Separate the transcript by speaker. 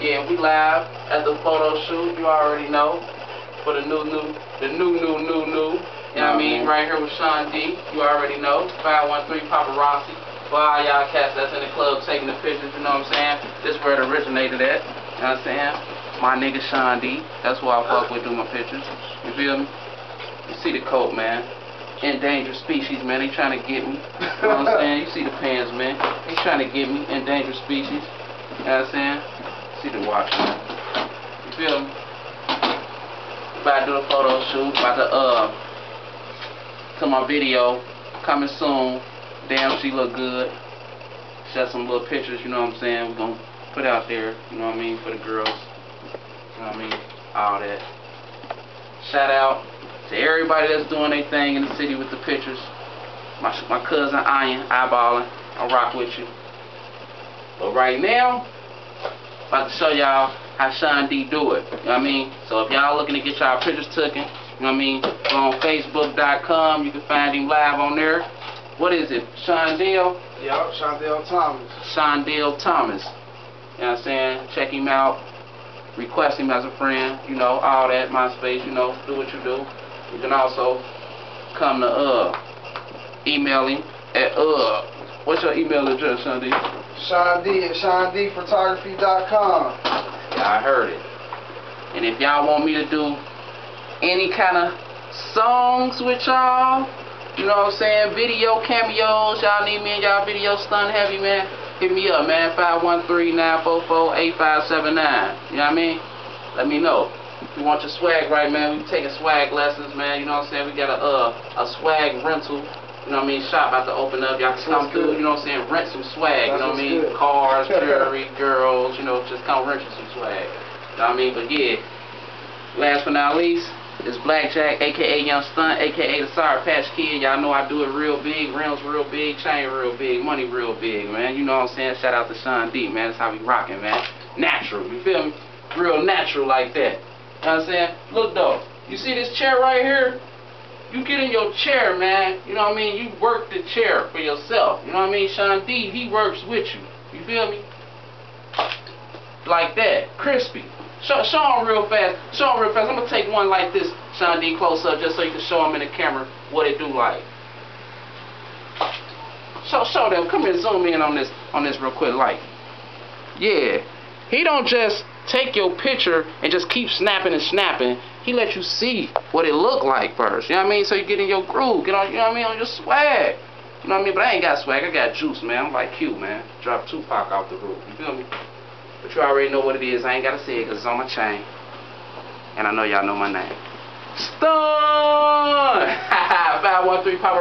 Speaker 1: Yeah, we live at the photo shoot. You already know. For the new. You know what I mean? Right here with Sean D. You already know. 513 Paparazzi. For all y'all cats that's in the club taking the pictures, you know what I'm saying? This is where it originated at. You know what I'm saying? My nigga Sean D. That's who I fuck with do my pictures. You feel me? You see the coat, man. Endangered species, man. They trying to get me. You know what I'm saying? You see the pants, man. They trying to get me. Endangered species. You know what I'm saying? See the watch, man. You feel me? About to do a photo shoot. About to my video. Coming soon. Damn, she look good. Shot some little pictures, you know what I'm saying? We're going to put out there, you know what I mean, for the girls. You know what I mean? All that. Shout out to everybody that's doing their thing in the city with the pictures. My cousin Ian, eyeballing. I'll rock with you. But right now, about to show y'all how Sean D do it. You know what I mean? So if y'all looking to get y'all pictures taken, you know what I mean? Go on Facebook.com. You can find him live on there. What is it? Shondell?
Speaker 2: Yup, Shondell Thomas.
Speaker 1: Shondell Thomas. You know what I'm saying? Check him out. Request him as a friend. You know, all that. MySpace, you know, do what you do. You can also come to email him at what's your email address, Sean D?
Speaker 2: Sean D at SeanDphotography.com.
Speaker 1: Yeah, I heard it. And if y'all want me to do any kind of songs with y'all, you know what I'm saying, video cameos, y'all need me in y'all video stunt heavy, man, hit me up, man, 513-944-8579. You know what I mean? Let me know. If you want your swag right, man, we taking swag lessons, man, you know what I'm saying? We got a swag rental, you know what I mean, shop about to open up. Y'all can come through, you know what I'm saying, rent some swag, you know what I mean? Cars, jewelry, girls, you know, just come rent you some swag. You know what I mean? But yeah, last but not least, it's Blackjack, a.k.a. Young Stunt, a.k.a. the Sour Patch Kid. Y'all know I do it real big, rims real big, chain real big, money real big, man. You know what I'm saying? Shout out to Sean D, man. That's how we rocking, man. Natural, you feel me? Real natural like that. You know what I'm saying? Look, though, you see this chair right here? You get in your chair, man. You know what I mean? You work the chair for yourself. You know what I mean? Sean D, he works with you. You feel me? Like that. Crispy. Show him real fast. Show him real fast. I'm going to take one like this, Sean D, close up, just so you can show him in the camera what it do like. Show them. Come here, zoom in on this real quick, like. Yeah. He don't just take your picture and just keep snapping and snapping. He let you see what it look like first. You know what I mean? So you get in your groove. Get on, you know what I mean, on your swag. You know what I mean? But I ain't got swag. I got juice, man. I'm like Q, man. Drop Tupac off the roof. You feel me? But you already know what it is. I ain't got to say it because it's on my chain. And I know y'all know my name. Stun! 513 Papa.